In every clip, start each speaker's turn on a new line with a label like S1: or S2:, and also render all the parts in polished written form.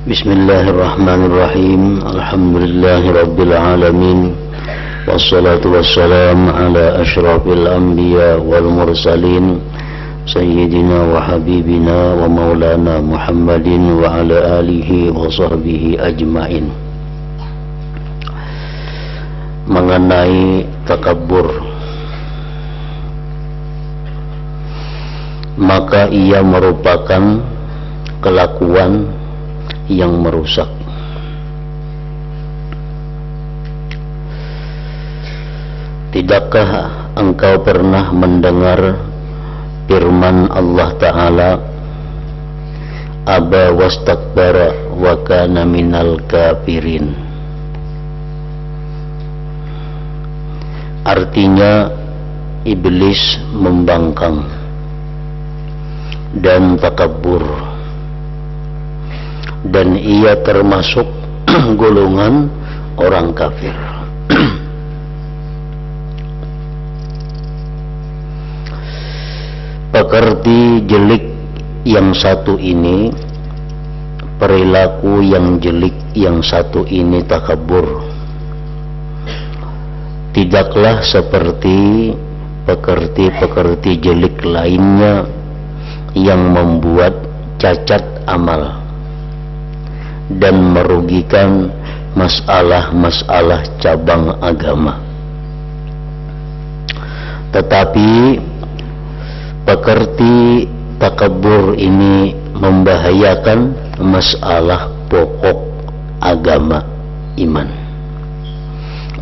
S1: Bismillahirrahmanirrahim. Alhamdulillahirabbil alamin. Wassalatu wassalamu ala asyrafil anbiya wal mursalin sayyidina wa habibina wa maulana Muhammadin wa ala alihi wa sahbihi ajmain. Mengenai takabbur, maka ia merupakan kelakuan yang merusak. Tidakkah engkau pernah mendengar firman Allah Ta'ala, aba wastakbara wa kana minal kafirin? Artinya iblis membangkang dan takabbur, dan ia termasuk golongan orang kafir. Pekerti jelik yang satu ini, perilaku yang jelik yang satu ini takabbur, tidaklah seperti pekerti-pekerti jelik lainnya yang membuat cacat amal dan merugikan masalah-masalah cabang agama. Tetapi pekerti takabbur ini membahayakan masalah pokok agama iman,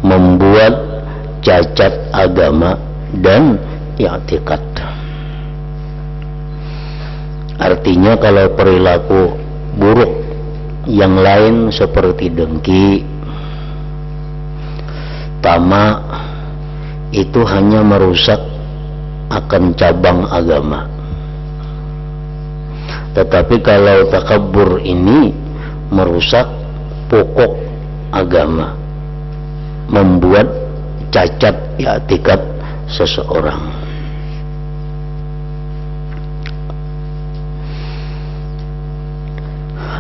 S1: membuat cacat agama dan i'tikad. Artinya kalau perilaku buruk yang lain seperti dengki, tamak, itu hanya merusak akan cabang agama. Tetapi kalau takabbur ini merusak pokok agama, membuat cacat i'tikad seseorang.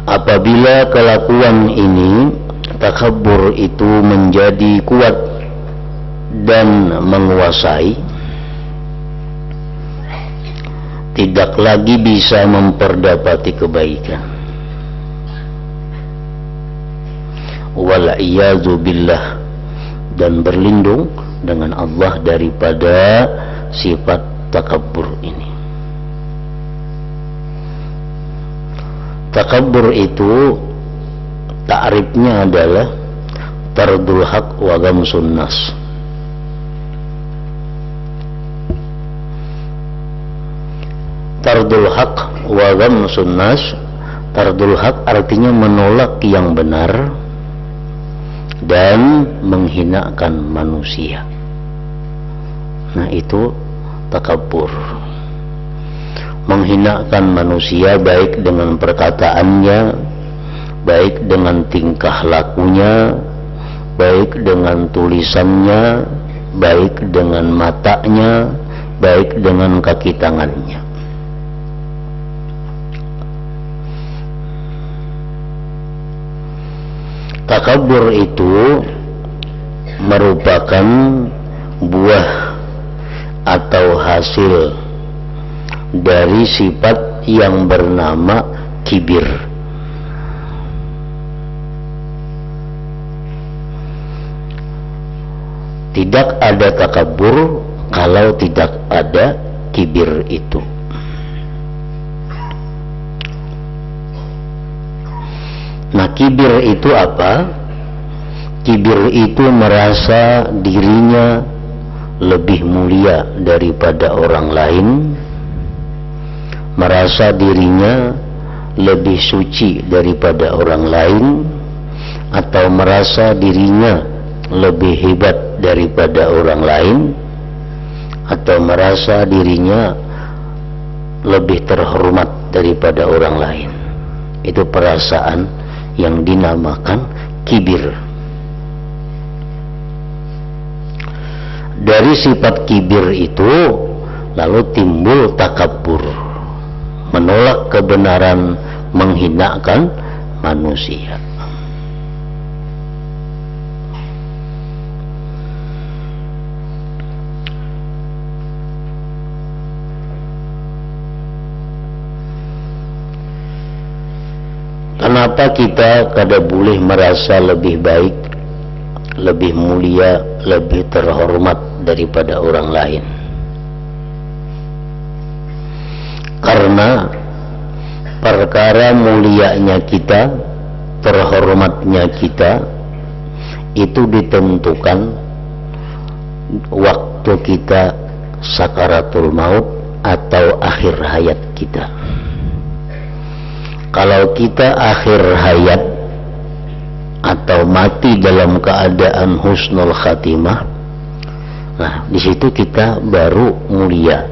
S1: Apabila kelakuan ini, takabbur itu menjadi kuat dan menguasai, tidak lagi bisa memperdapati kebaikan. Wal'iyadzu billah, dan berlindung dengan Allah daripada sifat takabbur ini. Takabbur itu ta'rifnya adalah tardul haq wa ghamsun nas. Tardul haq wa ghamsun nas. Tardul haq artinya menolak yang benar dan menghinakan manusia. Nah, itu takabbur. Menghinakan manusia baik dengan perkataannya, baik dengan tingkah lakunya, baik dengan tulisannya, baik dengan matanya, baik dengan kaki tangannya. Takabbur itu merupakan buah atau hasil dari sifat yang bernama kibir. Tidak ada takabbur kalau tidak ada kibir itu. Nah, kibir itu apa? Kibir itu merasa dirinya lebih mulia daripada orang lain, merasa dirinya lebih suci daripada orang lain, atau merasa dirinya lebih hebat daripada orang lain, atau merasa dirinya lebih terhormat daripada orang lain. Itu perasaan yang dinamakan kibir. Dari sifat kibir itu lalu timbul takabbur, menolak kebenaran, menghinakan manusia. Kenapa kita kada boleh merasa lebih baik, lebih mulia, lebih terhormat daripada orang lain? Karena perkara mulianya kita, terhormatnya kita, itu ditentukan waktu kita sakaratul maut atau akhir hayat kita. Kalau kita akhir hayat atau mati dalam keadaan husnul khatimah, nah di situ kita baru mulia,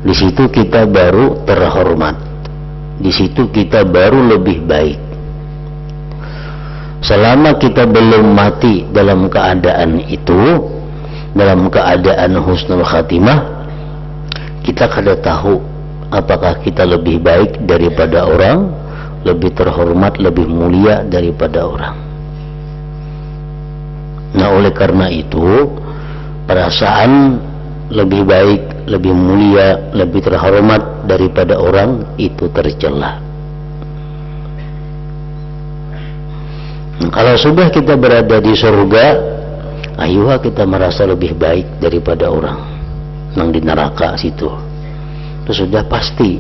S1: di situ kita baru terhormat, di situ kita baru lebih baik. Selama kita belum mati dalam keadaan itu, dalam keadaan husnul khatimah, kita kada tahu apakah kita lebih baik daripada orang, lebih terhormat, lebih mulia daripada orang. Nah, oleh karena itu, perasaan lebih baik, lebih mulia, lebih terhormat daripada orang itu tercela. Nah, kalau sudah kita berada di surga, ayuha kita merasa lebih baik daripada orang yang di neraka situ. Itu sudah pasti.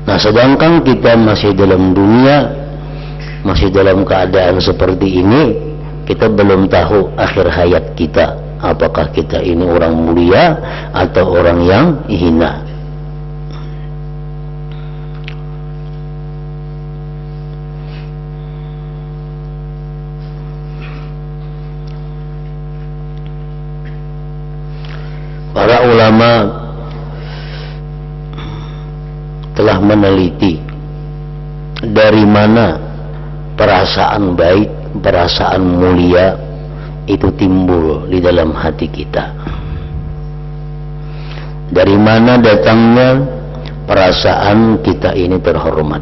S1: Nah, sedangkan kita masih dalam dunia, masih dalam keadaan seperti ini, kita belum tahu akhir hayat kita, apakah kita ini orang mulia atau orang yang hina. Para ulama telah meneliti dari mana perasaan baik, perasaan mulia itu timbul di dalam hati kita. Dari mana datangnya perasaan kita ini terhormat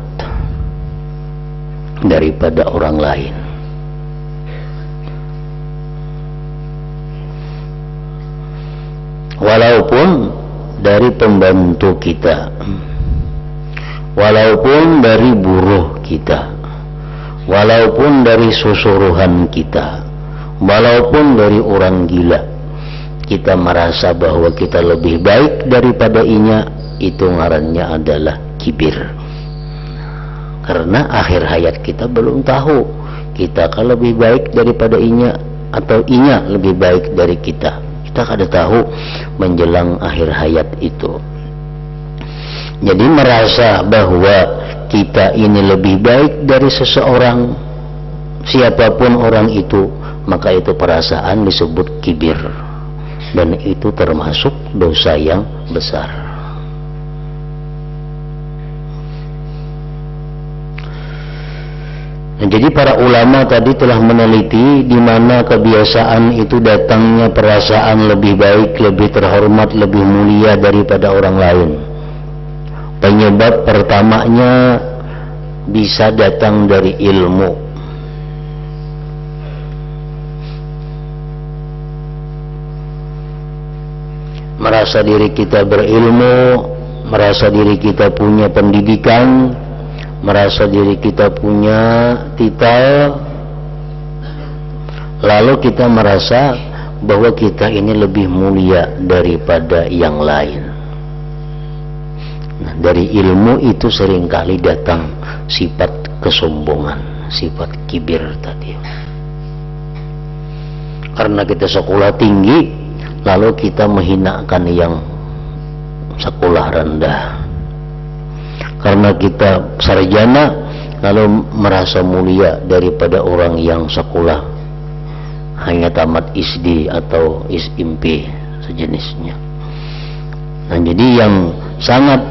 S1: daripada orang lain. Walaupun dari pembantu kita, walaupun dari buruh kita, walaupun dari susuruhan kita, walaupun dari orang gila, kita merasa bahwa kita lebih baik daripada inya, itu ngarannya adalah kibir. Karena akhir hayat kita belum tahu kita akan lebih baik daripada inya atau inya lebih baik dari kita. Kita kada tahu menjelang akhir hayat itu. Jadi merasa bahwa kita ini lebih baik dari seseorang, siapapun orang itu, maka itu perasaan disebut kibir, dan itu termasuk dosa yang besar. Nah, jadi para ulama tadi telah meneliti di mana kebiasaan itu datangnya perasaan lebih baik, lebih terhormat, lebih mulia daripada orang lain. Penyebab pertamanya bisa datang dari ilmu. Merasa diri kita berilmu, merasa diri kita punya pendidikan, merasa diri kita punya titel, lalu kita merasa bahwa kita ini lebih mulia daripada yang lain. Nah, dari ilmu itu seringkali datang sifat kesombongan, sifat kibir tadi. Karena kita sekolah tinggi, lalu kita menghinakan yang sekolah rendah. Karena kita sarjana, lalu merasa mulia daripada orang yang sekolah hanya tamat SD atau SMP sejenisnya. Nah, jadi yang sangat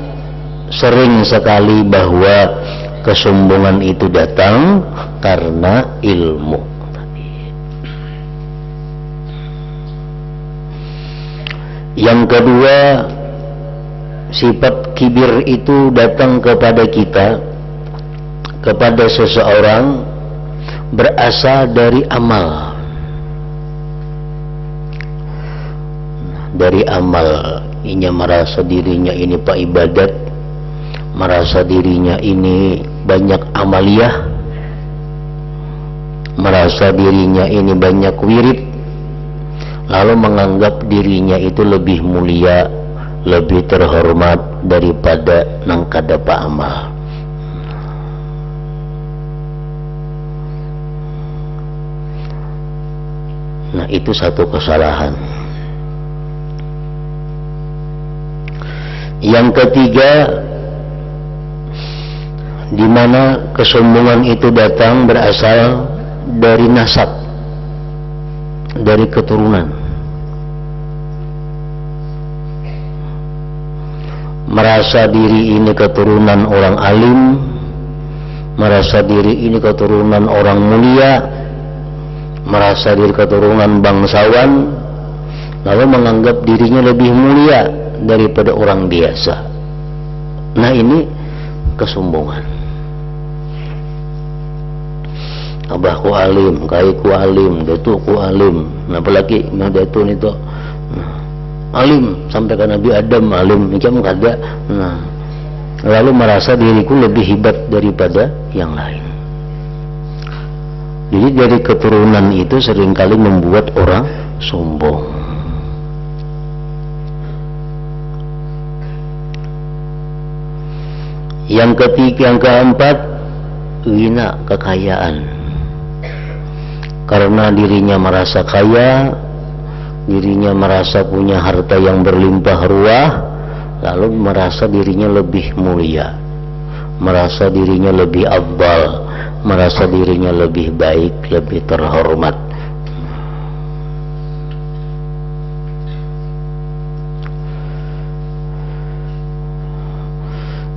S1: sering sekali bahwa kesombongan itu datang karena ilmu tadi. Yang kedua, sifat kibir itu datang kepada kita kepada seseorang berasal dari amal. Dari amal, inya merasa dirinya ini pak ibadat, merasa dirinya ini banyak amaliyah, merasa dirinya ini banyak wirid, lalu menganggap dirinya itu lebih mulia, lebih terhormat daripada nangkada pak amal. Nah, itu satu kesalahan. Yang ketiga, di mana kesombongan itu datang berasal dari nasab, dari keturunan. Merasa diri ini keturunan orang alim, merasa diri ini keturunan orang mulia, merasa diri keturunan bangsawan, lalu menganggap dirinya lebih mulia daripada orang biasa. Nah, ini kesombongan. Abahku alim, kaiku alim, datuku alim. Nah, apalagi datu itu alim sampai ke Nabi Adam alim, macam kada. Nah, lalu merasa diriku lebih hebat daripada yang lain. Jadi dari keturunan itu seringkali membuat orang sombong. Yang ketiga, yang keempat, ghina, kekayaan. Karena dirinya merasa kaya, dirinya merasa punya harta yang berlimpah ruah, lalu merasa dirinya lebih mulia, merasa dirinya lebih afdal, merasa dirinya lebih baik, lebih terhormat.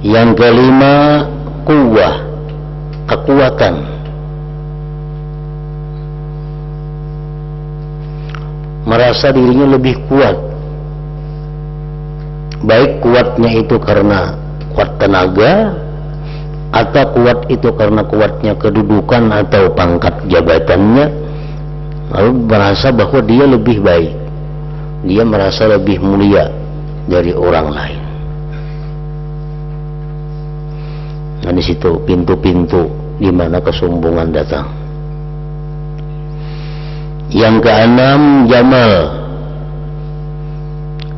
S1: Yang kelima, kuwah, kekuatan. Merasa dirinya lebih kuat. Baik kuatnya itu karena kuat tenaga, atau kuat itu karena kuatnya kedudukan atau pangkat jabatannya, lalu merasa bahwa dia lebih baik, dia merasa lebih mulia dari orang lain. Nah, di situ pintu-pintu di mana kesombongan datang. Yang keenam, jamal,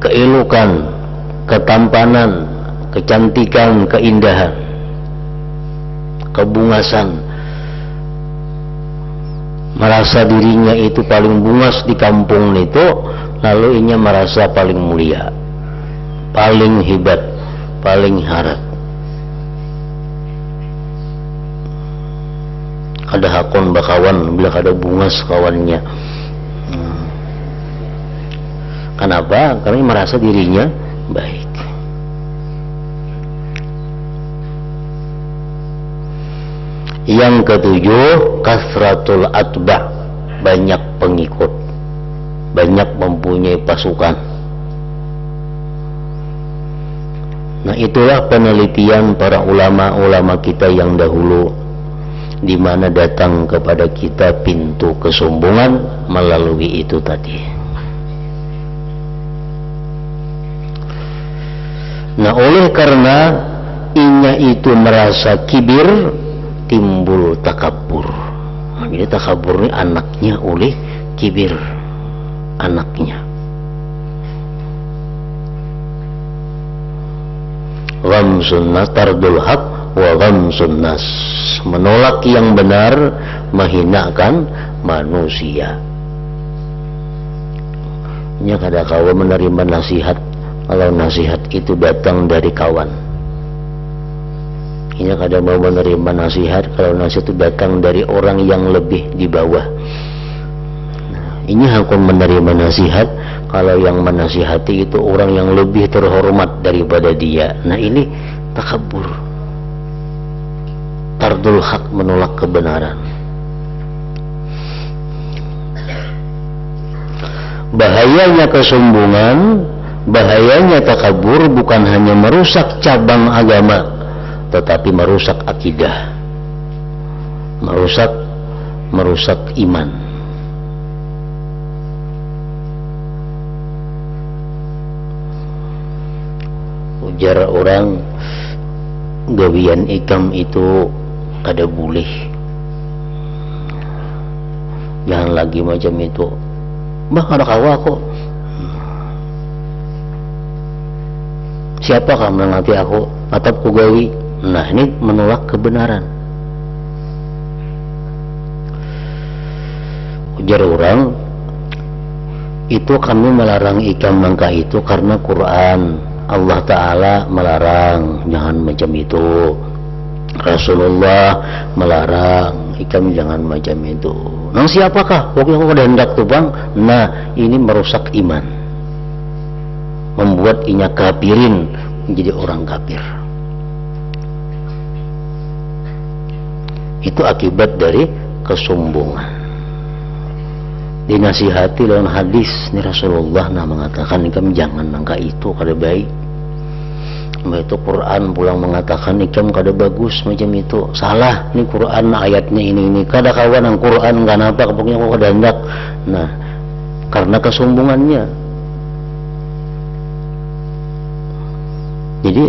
S1: keelokan, ketampanan, kecantikan, keindahan, kebungasan. Merasa dirinya itu paling bungas di kampung itu, lalu inya merasa paling mulia, paling hebat, paling harap. Ada hakon bakawan bila ada bungas kawannya. Kenapa? Karena merasa dirinya baik. Yang ketujuh, kasratul atba', banyak pengikut, banyak mempunyai pasukan. Nah, itulah penelitian para ulama-ulama kita yang dahulu, di mana datang kepada kita pintu kesombongan melalui itu tadi. Nah, oleh karena inya itu merasa kibir, timbul takabur. Nah, jadi takabur ini anaknya oleh kibir, anaknya. Ghamsun nas, tardul haq wa ghamsun nas, menolak yang benar, menghinakan manusia. Nya kada kawan menerima nasihat kalau nasihat itu datang dari kawan. Nya kada mau menerima nasihat kalau nasihat itu datang dari orang yang lebih di bawah. Ini akan menerima nasihat kalau yang menasihati itu orang yang lebih terhormat daripada dia. Nah, ini takabur, tardul hak, menolak kebenaran. Bahayanya kesombongan, bahayanya takabur bukan hanya merusak cabang agama, tetapi merusak akidah. merusak iman. Ujar orang gawian ikam itu kada boleh, jangan lagi macam itu. Bah, ada kawa kok. Siapa kamu mengerti aku atau kugawi? Nah, ini menolak kebenaran. Ujar orang, itu kami melarang ikam mangka itu karena Quran. Allah Ta'ala melarang, jangan macam itu. Rasulullah melarang, ikam jangan macam itu. Nang siapakah? Waktu aku ada hendak tuh bang. Nah, ini merusak iman, membuat inya kafirin, menjadi orang kafir. Itu akibat dari kesombongan. Dinasihati dalam hadis ni Rasulullah mengatakan ikam jangan nangka itu kada baik. Itu Quran pulang mengatakan ikam kada bagus macam itu. Salah ni Quran ayatnya ini kada kawan ang Quran enggak napa pokoknya kok kada hendak. Nah, karena kesombongannya. Jadi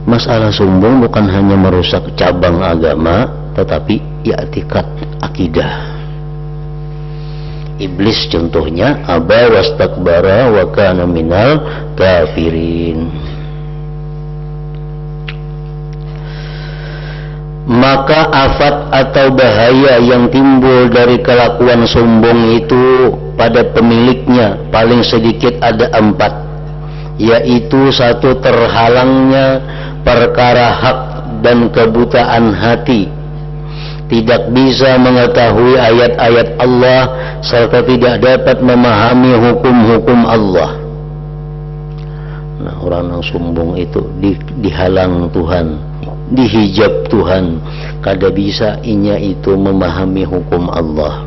S1: masalah sombong bukan hanya merusak cabang agama, tetapi i'tikad, akidah. Iblis contohnya aba wastakbara wa kana minal kafirin. Maka afat atau bahaya yang timbul dari kelakuan sombong itu pada pemiliknya paling sedikit ada 4, yaitu 1, terhalangnya perkara hak dan kebutaan hati, tidak bisa mengetahui ayat-ayat Allah serta tidak dapat memahami hukum-hukum Allah. Nah, orang yang sombong itu dihalang Tuhan, dihijab Tuhan, kada bisa inya itu memahami hukum Allah.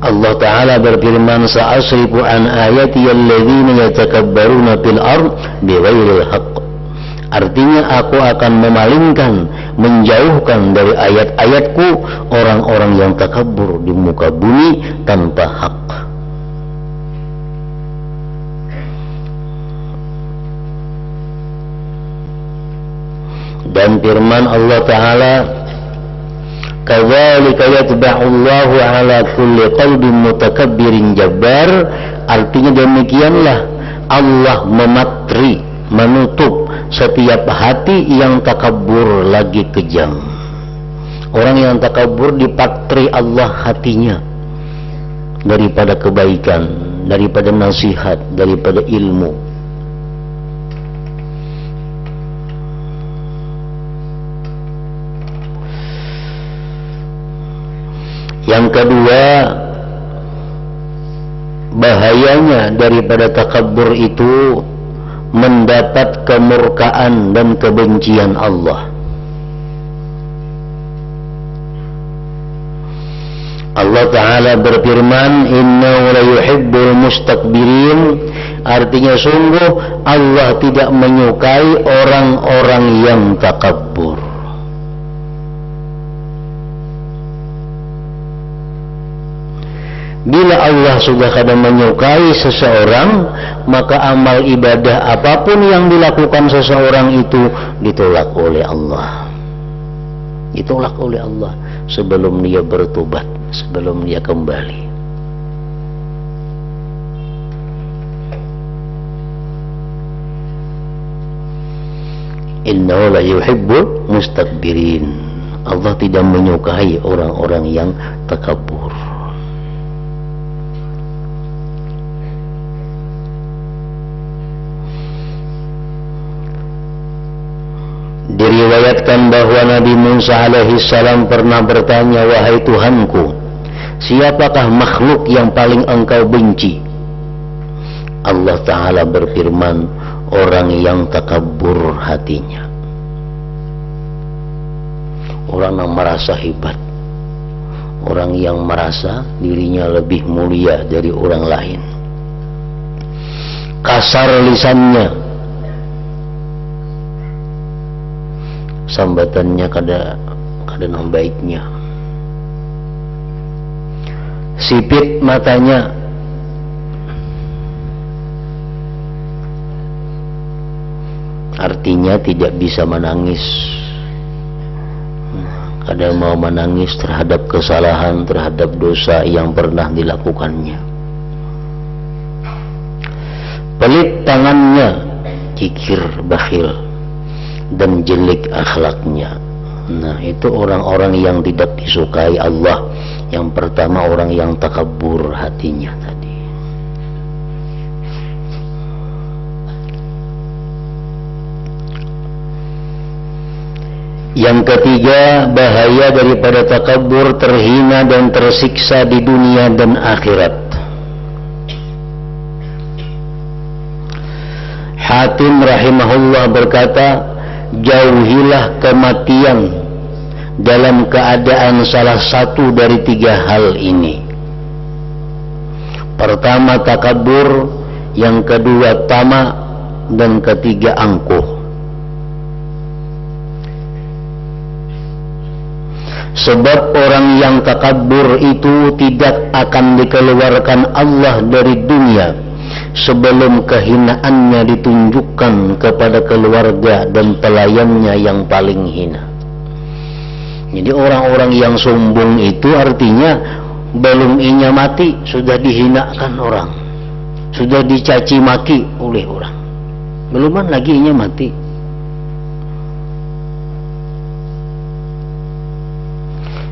S1: Allah Ta'ala berfirman, sa'asrifu an ayati alladhina yatakabbaruna fil ard bighairil haqq. Artinya aku akan memalingkan, menjauhkan dari ayat-ayatku orang-orang yang takabur di muka bumi tanpa hak. Dan firman Allah Ta'ala, kadzalika yatba'u Allahu 'ala kulli qalbin mutakabbirin jabbar. Artinya demikianlah Allah mematri, menutup setiap hati yang takabur lagi kejam. Orang yang takabur dipatri Allah hatinya daripada kebaikan, daripada nasihat, daripada ilmu. Yang kedua, bahayanya daripada takabur itu mendapat kemurkaan dan kebencian Allah. Allah Ta'ala berfirman, innahu la yuhibbul mustakbirin. Artinya sungguh Allah tidak menyukai orang-orang yang takabur. Bila Allah sudah kadang menyukai seseorang, maka amal ibadah apapun yang dilakukan seseorang itu ditolak oleh Allah. Ditolak oleh Allah sebelum dia bertobat, sebelum dia kembali. Innahu la yuhibbul mustakbirin. Allah tidak menyukai orang-orang yang takabur. Diriwayatkan bahwa Nabi Musa alaihi salam pernah bertanya, wahai Tuhanku, siapakah makhluk yang paling engkau benci? Allah Ta'ala berfirman, orang yang takabur hatinya, orang yang merasa hebat, orang yang merasa dirinya lebih mulia dari orang lain, kasar lisannya, sambatannya kada nang baiknya. Sipit matanya, artinya tidak bisa menangis. Kada mau menangis terhadap kesalahan, terhadap dosa yang pernah dilakukannya. Pelit tangannya, kikir, bakhil, dan jelek akhlaknya. Nah, itu orang-orang yang tidak disukai Allah. Yang pertama, orang yang takabur hatinya tadi. Yang ketiga, bahaya daripada takabur, terhina dan tersiksa di dunia dan akhirat. Hatim rahimahullah berkata, jauhilah kematian dalam keadaan salah satu dari 3 hal ini. Pertama takabur, yang kedua tamak, dan ketiga angkuh. Sebab orang yang takabur itu tidak akan dikeluarkan Allah dari dunia sebelum kehinaannya ditunjukkan kepada keluarga dan pelayannya yang paling hina. Jadi orang-orang yang sombong itu artinya belum inya mati sudah dihinakan orang, sudah dicaci maki oleh orang, beluman lagi inya mati.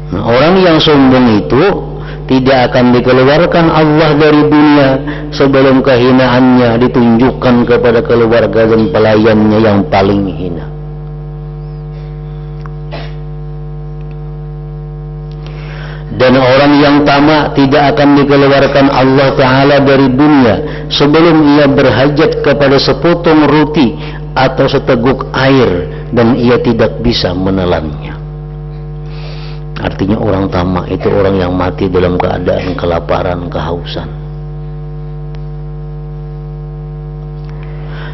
S1: Nah, orang yang sombong itu tidak akan dikeluarkan Allah dari dunia sebelum kehinaannya ditunjukkan kepada keluarga dan pelayannya yang paling hina. Dan orang yang tamak tidak akan dikeluarkan Allah Ta'ala dari dunia sebelum ia berhajat kepada sepotong roti atau seteguk air dan ia tidak bisa menelannya. Artinya orang tamak itu orang yang mati dalam keadaan kelaparan, kehausan.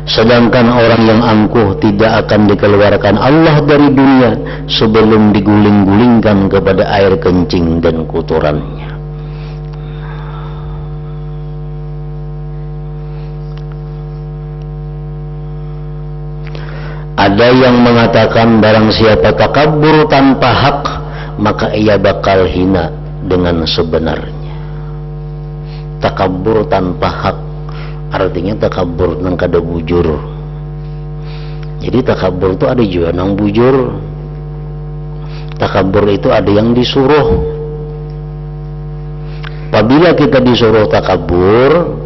S1: Sedangkan orang yang angkuh tidak akan dikeluarkan Allah dari dunia sebelum diguling-gulingkan kepada air kencing dan kotorannya. Ada yang mengatakan barang siapa takabur tanpa hak, maka ia bakal hina dengan sebenarnya. Takabur tanpa hak artinya takabur nang kada bujur. Jadi takabur itu ada juga nang bujur. Takabur itu ada yang disuruh. Apabila kita disuruh takabur,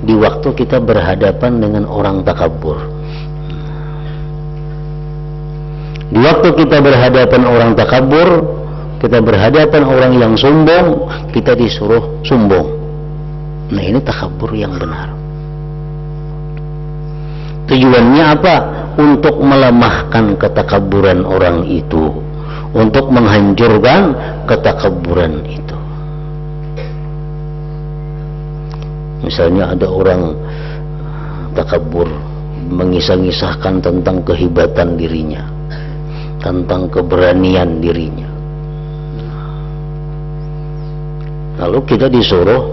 S1: di waktu kita berhadapan dengan orang takabur, di waktu kita berhadapan orang takabur, kita berhadapan orang yang sombong, kita disuruh sombong. Nah, ini takabur yang benar. Tujuannya apa? Untuk melemahkan ketakaburan orang itu, untuk menghancurkan ketakaburan itu. Misalnya ada orang takabur mengisah-ngisahkan tentang kehebatan dirinya, tentang keberanian dirinya. Lalu kita disuruh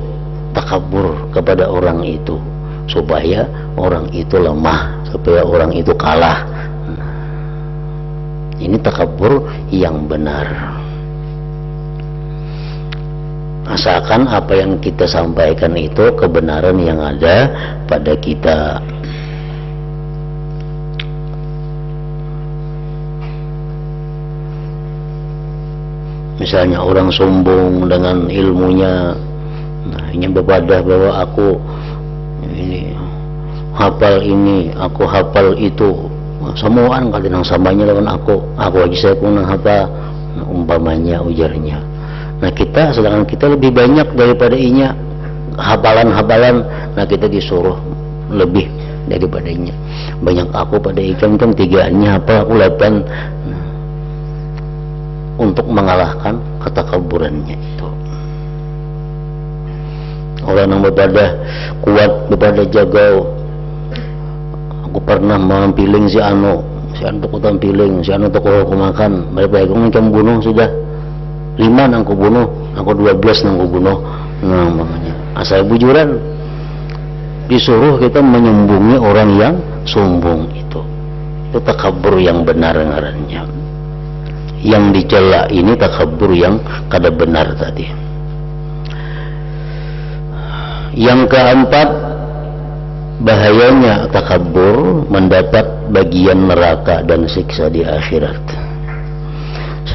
S1: takabur kepada orang itu supaya orang itu lemah, supaya orang itu kalah. Ini takabur yang benar. Asalkan apa yang kita sampaikan itu kebenaran yang ada pada kita. Misalnya orang sombong dengan ilmunya, nah ini bebadah bahwa aku ini hafal ini, aku hafal itu, semuaan kadang samanya dengan aku aja saya pun hafal, nah, umpamanya ujarnya. Nah kita, sedangkan kita lebih banyak daripada inya hafalan-hafalan, nah kita disuruh lebih daripadanya. Banyak aku pada ikan kan tigaannya hafal, aku 8. Untuk mengalahkan ketakaburannya itu. Orang yang berbeda kuat, berbeda jagau. Aku pernah mempiling si anu si anu toko tampiling, si anu toko makan, balik-balik ngecam bunuh sudah 5 nang ku bunuh, aku 12 nang ku bunuh. Nah makanya asal bujuran disuruh kita menyembungi orang yang sombong itu takabur yang benar ngarannya. Yang dicela ini takabur yang kada benar tadi. Yang keempat, bahayanya takabur mendapat bagian neraka dan siksa di akhirat.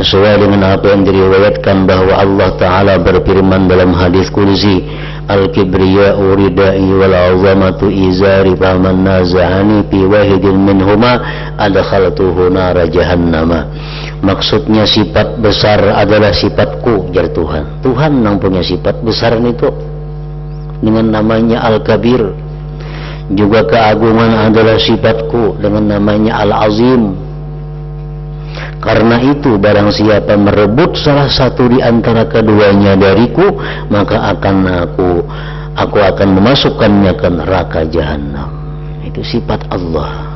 S1: Sesuai dengan apa yang diriwayatkan bahwa Allah Ta'ala berfirman dalam hadis qudsi, Al-kibriya'u ridai wal 'azamatu izari faman naza'ani fi wahidin minhuma adkhaltuhu nara jahannama. Maksudnya sifat besar adalah sifatku, jar Tuhan. Tuhan yang punya sifat besar itu dengan namanya Al-Kabir. Juga keagungan adalah sifatku dengan namanya Al-Azim. Karena itu barang siapa merebut salah satu di antara keduanya dariku, maka aku akan memasukkannya ke neraka jahanam. Itu sifat Allah.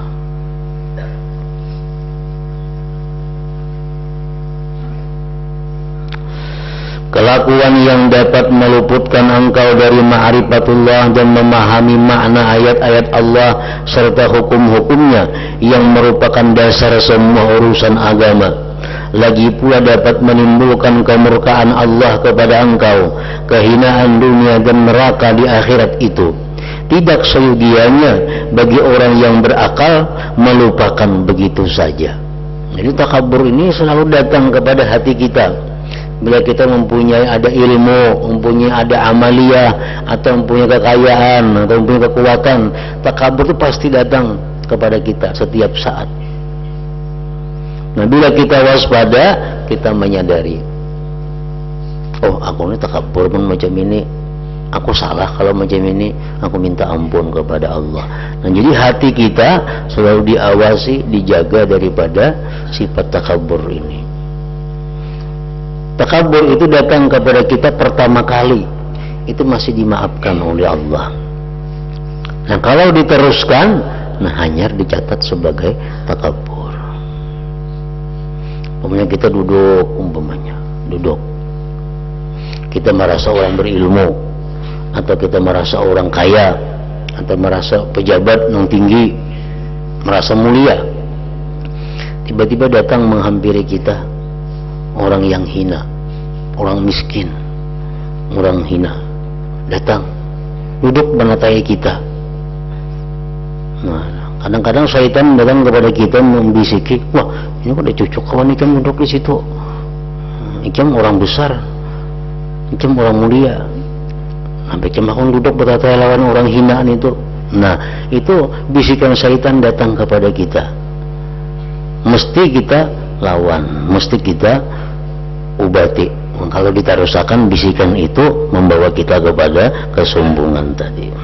S1: Kelakuan yang dapat meluputkan engkau dari ma'rifatullah dan memahami makna ayat-ayat Allah serta hukum-hukumnya yang merupakan dasar semua urusan agama. Lagi pula dapat menimbulkan kemurkaan Allah kepada engkau, kehinaan dunia dan neraka di akhirat itu. Tidak seyogianya bagi orang yang berakal melupakan begitu saja. Jadi takabur ini selalu datang kepada hati kita. Bila kita mempunyai ada ilmu, mempunyai ada amalia, atau mempunyai kekayaan, atau mempunyai kekuatan, takabur itu pasti datang kepada kita setiap saat. Nah, bila kita waspada, kita menyadari, oh aku ini takabur pun macam ini, aku salah kalau macam ini, aku minta ampun kepada Allah. Nah, jadi hati kita selalu diawasi, dijaga daripada sifat takabur ini. Takabur itu datang kepada kita pertama kali, itu masih dimaafkan oleh Allah. Nah, kalau diteruskan, nah hanyar dicatat sebagai takabur. Umpamanya kita duduk, kita merasa orang berilmu, atau kita merasa orang kaya, atau merasa pejabat yang tinggi, merasa mulia. Tiba-tiba datang menghampiri kita orang yang hina, orang miskin, orang hina, datang duduk menatai kita. Nah, kadang-kadang syaitan datang kepada kita membisiki, wah ini kok ada cucuk kawan ikam duduk di situ, ikam orang besar, ikam orang mulia, sampai ikam aku duduk bertatai lawan orang hinaan itu. Nah, itu bisikan syaitan datang kepada kita, mesti kita lawan, mesti kita ubati. Kalau kita rusakkan bisikan itu, membawa kita kepada kesombongan tadi.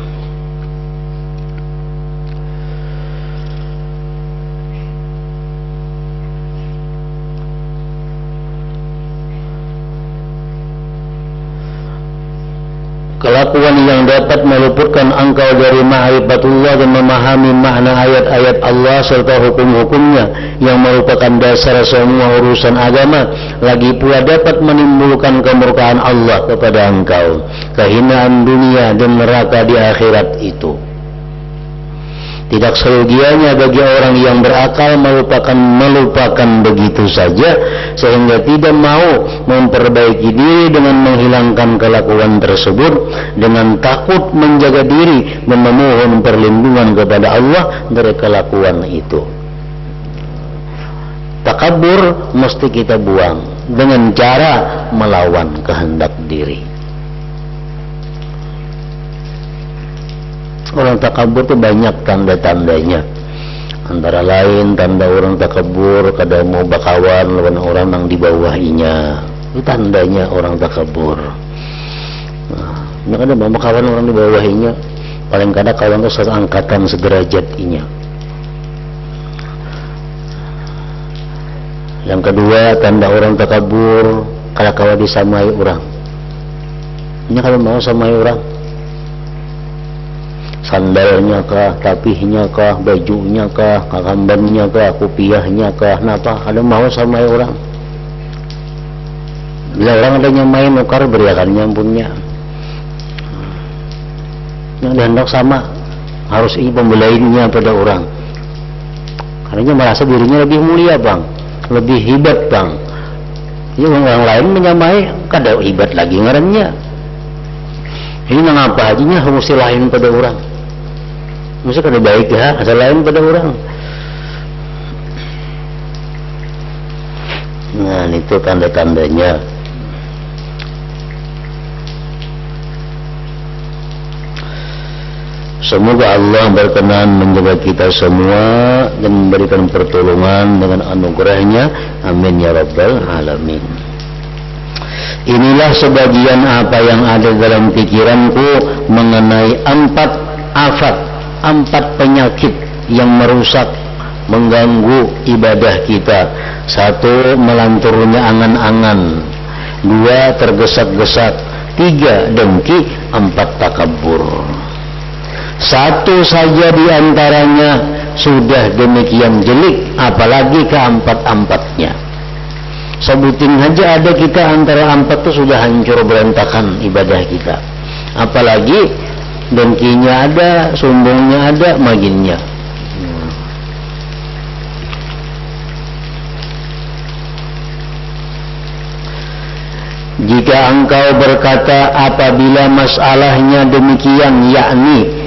S1: Kelakuan yang dapat meluputkan engkau dari ma'rifatullah dan memahami makna ayat-ayat Allah serta hukum-hukumnya yang merupakan dasar semua urusan agama, lagi pula dapat menimbulkan kemurkaan Allah kepada engkau, kehinaan dunia dan neraka di akhirat itu. Tidak seyogianya bagi orang yang berakal melupakan begitu saja, sehingga tidak mau memperbaiki diri dengan menghilangkan kelakuan tersebut, dengan takut menjaga diri dan memohon perlindungan kepada Allah dari kelakuan itu. Takabur mesti kita buang dengan cara melawan kehendak diri. Orang takabur itu banyak tanda-tandanya. Antara lain tanda orang takabur kada mau bakawan lawan orang yang di bawahinya. Itu tandanya orang takabur. Nah, kada mau bakawan orang di bawahinya, paling kada kawan itu seangkatan sederajat inya. Yang kedua, tanda orang takabur kada kawa disamai orang. Ini kalau mau samai orang, sandalnya kah, tapihnya kah, bajunya kah, kakambannya kah, kopiahnya kah, napa ada mau sama orang. Bila orang adanya main nukar beriakannya punya. Yang dihendak sama, harus ini pembelainnya pada orang. Karena merasa dirinya lebih mulia bang, lebih hebat bang. Ya orang lain menyamai, kada hebat lagi ngarannya. Ini mengapa hajinya mesti lain pada orang. Mesti kada baik ya, asal lain pada orang. Nah itu tanda-tandanya. Semoga Allah berkenan menjaga kita semua dan memberikan pertolongan dengan anugerahnya. Amin ya rabbal alamin. Inilah sebagian apa yang ada dalam pikiranku mengenai 4 afat, 4 penyakit yang merusak, mengganggu ibadah kita. 1. Melanturnya angan-angan. 2. Tergesak-gesak. 3. Dengki. 4. Takabur. 1 saja diantaranya sudah demikian jelek, apalagi keempat-empatnya. Sebutin saja ada kita antara 4 itu sudah hancur berantakan ibadah kita. Apalagi dengkinya ada, sombongnya ada, maginnya. Jika engkau berkata apabila masalahnya demikian, yakni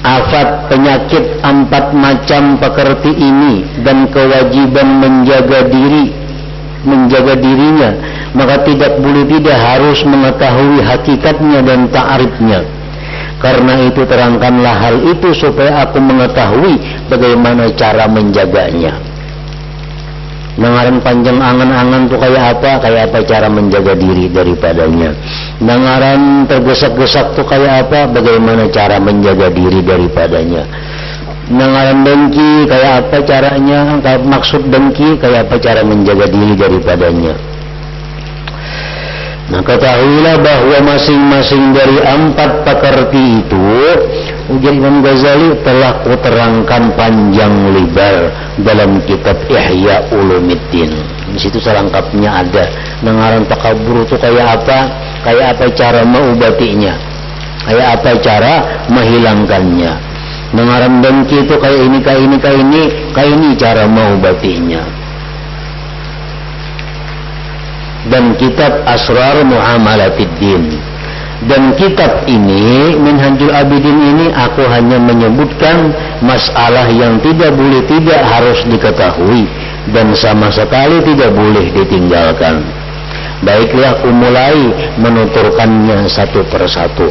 S1: afat penyakit 4 macam pekerti ini dan kewajiban menjaga dirinya, maka tidak boleh tidak harus mengetahui hakikatnya dan ta'rifnya. Karena itu terangkanlah hal itu supaya aku mengetahui bagaimana cara menjaganya. Nangaran panjang angan-angan itu kayak apa cara menjaga diri daripadanya. Nangaran tergesak-gesak itu kayak apa, bagaimana cara menjaga diri daripadanya. Nangaran dengki kayak apa caranya, maksud dengki kayak apa cara menjaga diri daripadanya. Nah ketahuilah bahwa masing-masing dari 4 pekerti itu, ujar Imam Ghazali, telah kuterangkan panjang lebar dalam kitab Ihya Ulumuddin. Di situ selengkapnya ada. Nangaran takabur itu kayak apa cara mengobatinya, kayak apa cara menghilangkannya. Nangaran dengki itu kayak ini cara mengobatinya. Dan kitab Asrar Muamalatiddin, dan kitab ini Minhajul Abidin ini aku hanya menyebutkan masalah yang tidak boleh tidak harus diketahui dan sama sekali tidak boleh ditinggalkan. Baiklah aku mulai menuturkannya satu persatu.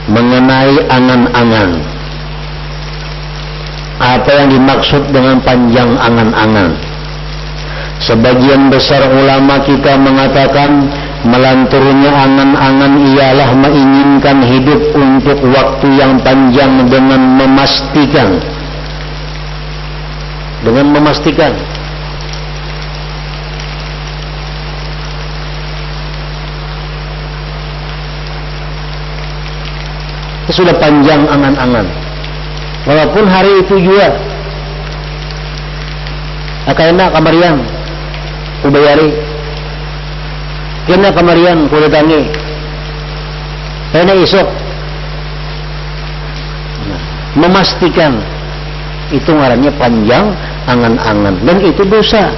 S1: Mengenai angan-angan, apa yang dimaksud dengan panjang angan-angan? Sebagian besar ulama kita mengatakan melanturnya angan-angan ialah menginginkan hidup untuk waktu yang panjang dengan memastikan. Sudah panjang angan-angan, walaupun hari itu juga akayana kamarian kubayari, kena kamarian kudatangi, kena isok. Memastikan itu ngarannya panjang angan-angan, dan itu dosa.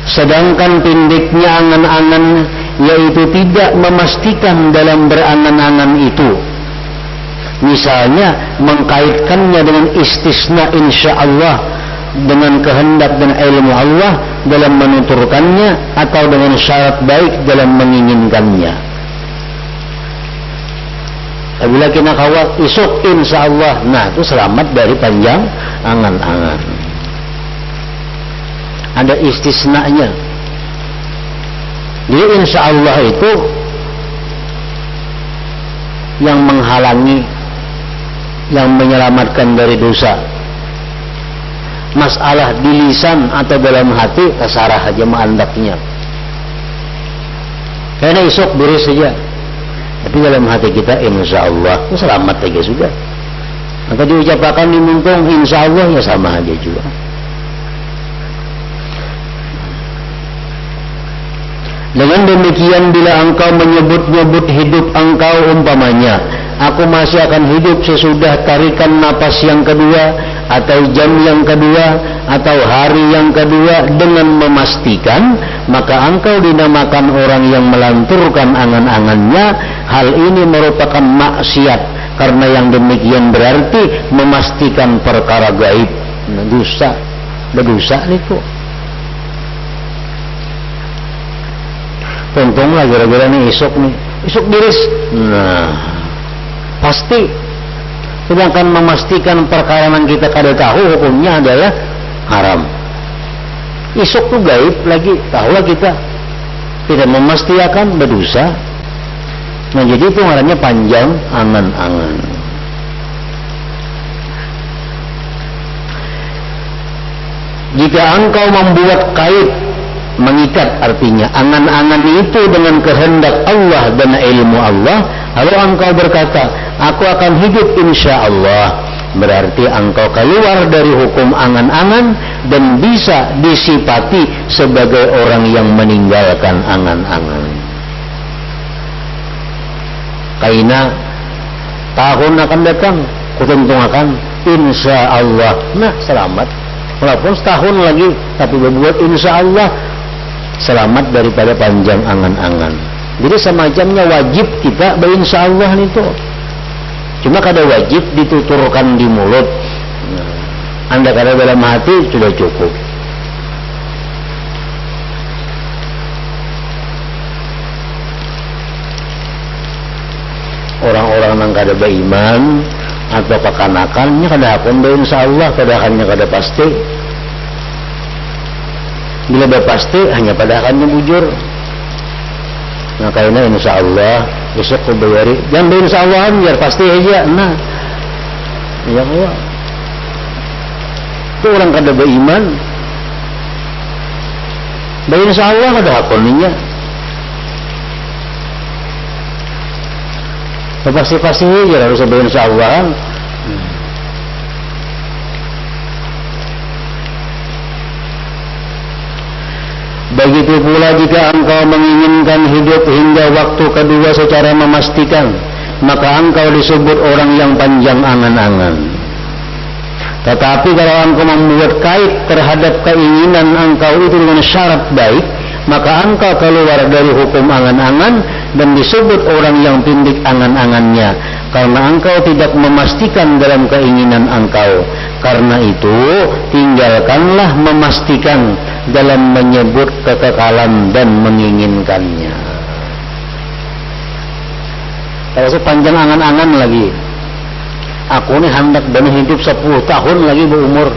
S1: Sedangkan pendeknya angan-angan yaitu tidak memastikan dalam berangan-angan itu. Misalnya mengkaitkannya dengan istisna insyaallah, dengan kehendak dan ilmu Allah dalam menuturkannya, atau dengan syarat baik dalam menginginkannya. Apabila kita kawat isuk insyaallah, nah itu selamat dari panjang angan-angan. Ada istisnanya. Jadi insyaallah itu yang menghalangi, yang menyelamatkan dari dosa. Masalah di lisan atau dalam hati terserah aja mandaknya. karena esok beres saja. Tapi dalam hati kita insya Allah selamat aja sudah. Maka diucapkan di muntung insya Allah ya sama aja juga. Dengan demikian bila engkau menyebut-nyebut hidup engkau umpamanya, aku masih akan hidup sesudah tarikan napas yang kedua, atau jam yang kedua, atau hari yang kedua dengan memastikan, maka engkau dinamakan orang yang melanturkan angan-angannya. Hal ini merupakan maksiat, karena yang demikian berarti memastikan perkara gaib. Berdosa itu. Contohnya gara-gara nih esok beres. Nah, pasti. Sedangkan memastikan perkara yang kita kada tahu hukumnya adalah haram. Esok tuh gaib lagi, tahulah kita tidak memastikan berdosa. Nah, jadi itu ngarannya panjang angan-angan. Jika engkau membuat kait, mengikat artinya angan-angan itu dengan kehendak Allah dan ilmu Allah, lalu engkau berkata aku akan hidup insya Allah, berarti engkau keluar dari hukum angan-angan dan bisa disifati sebagai orang yang meninggalkan angan-angan. Kaina tahun akan datang kutentuakan insya Allah, nah selamat walaupun setahun lagi tapi berbuat insya Allah, selamat daripada panjang angan-angan. Jadi semacamnya wajib kita berinsyaAllah itu. Cuma kada wajib dituturkan di mulut. Anda kada dalam hati sudah cukup. Orang-orang yang kada beriman atau kekanakannya kada akan berinsyaAllah, kadakannya kada pasti. Bila berpasti hanya pada akannya bujur. Nah karena insya Allah besok ku bayari, jangan insya Allah biar pasti aja. Nah ya Allah, itu orang kada beriman, insya Allah kada hakoninya. Pasti aja harus insya Allah. Begitu pula jika engkau menginginkan hidup hingga waktu kedua secara memastikan, maka engkau disebut orang yang panjang angan-angan. Tetapi kalau engkau membuat kait terhadap keinginan engkau itu dengan syarat baik, maka engkau keluar dari hukum angan-angan dan disebut orang yang pindik angan-angannya, karena engkau tidak memastikan dalam keinginan engkau. Karena itu tinggalkanlah memastikan dalam menyebut kekekalan dan menginginkannya. Kalau sepanjang angan-angan lagi, aku ini hendak dan hidup 10 tahun lagi berumur.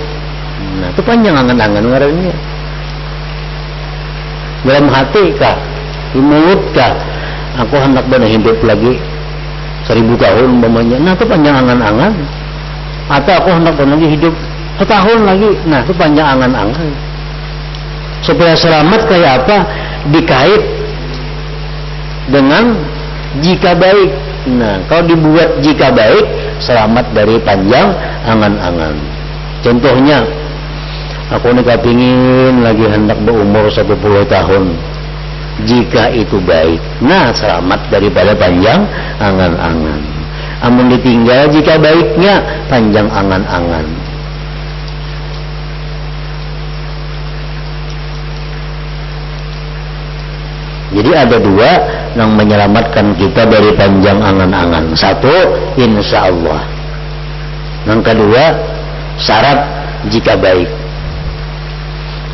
S1: Nah itu panjang angan-angan ngarannya. Dalam hati kah, di mulut kah, aku hendak dan hidup lagi 1000 tahun umpamanya. Nah itu panjang angan-angan. Atau aku hendak dan lagi hidup setahun lagi. Nah itu panjang angan-angan. Supaya selamat kayak apa? Dikait dengan jika baik. Nah kalau dibuat jika baik, selamat dari panjang angan-angan. Contohnya, aku ini kepingin lagi hendak berumur 10 tahun. Jika itu baik, nah selamat daripada panjang angan-angan. Amun ditinggal jika baiknya, panjang angan-angan. Jadi ada dua yang menyelamatkan kita dari panjang angan-angan. Satu, insya Allah. Yang kedua, syarat jika baik.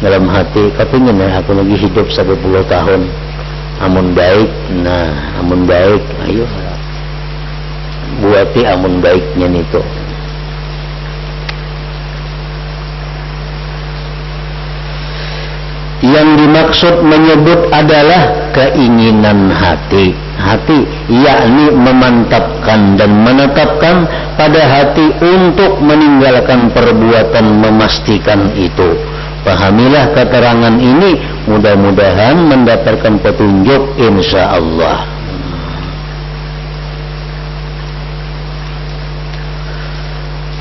S1: Dalam hati, kepingin ya aku lagi hidup 10 tahun. Amun baik, nah amun baik, ayo buati amun baiknya itu. Yang dimaksud menyebut adalah keinginan hati, yakni memantapkan dan menetapkan pada hati untuk meninggalkan perbuatan memastikan itu. Pahamilah keterangan ini, mudah-mudahan mendapatkan petunjuk insya Allah.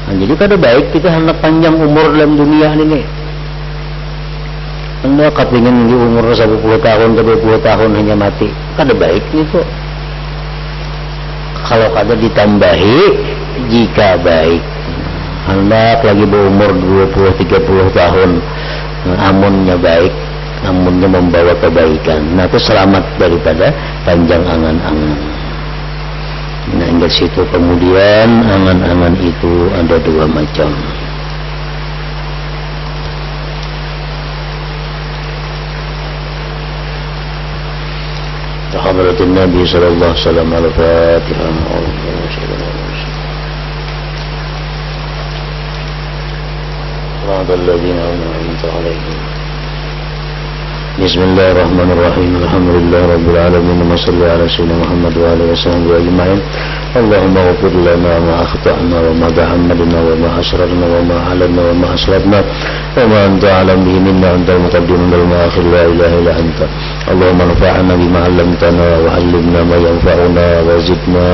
S1: Nah, jadi kada baik kita hendak panjang umur dalam dunia ini. Anda kepingin di umur 10 tahun, 20 tahun hanya mati, kada baik itu. Kalau kada ditambahi, jika baik. Hendak lagi berumur 20-30 tahun, amunnya baik, amunnya membawa kebaikan. Nah, itu selamat daripada panjang angan-angan. Nah, hingga situ kemudian angan-angan itu ada dua macam. Hadratin Nabi sallallahu alaihi wasallam al-Fatihah. Alladhina an'amta 'alaihim. Bismillahirrahmanirrahim. Alhamdulillahirabbil alamin. Wassallallahu ala sayyidina Muhammad wa alihi wasallam ajma'in. Allahumma ighfir lana ma akhta'na wa ma tahammadna wa ma asrarna wa ma alanna wa ma asrafna wa ma anta a'lam bihi minna antal muqaddim wal mu'akhir la ilaha illa anta. Allahumma anfa'na bima 'allamtana wa 'allimna ma yanfa'una wa zidna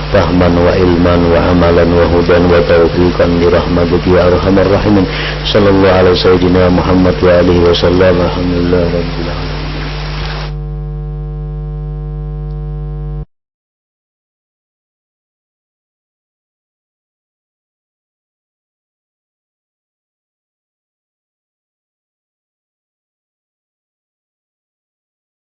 S1: fahman wa ilman wa amalan wa hudan wa tawfiqan bi rahmatika ya arhamar rahimin. Sallallahu alaihi sayyidina Muhammad wa alihi wasallam. Alhamdulillah rabbil alamin.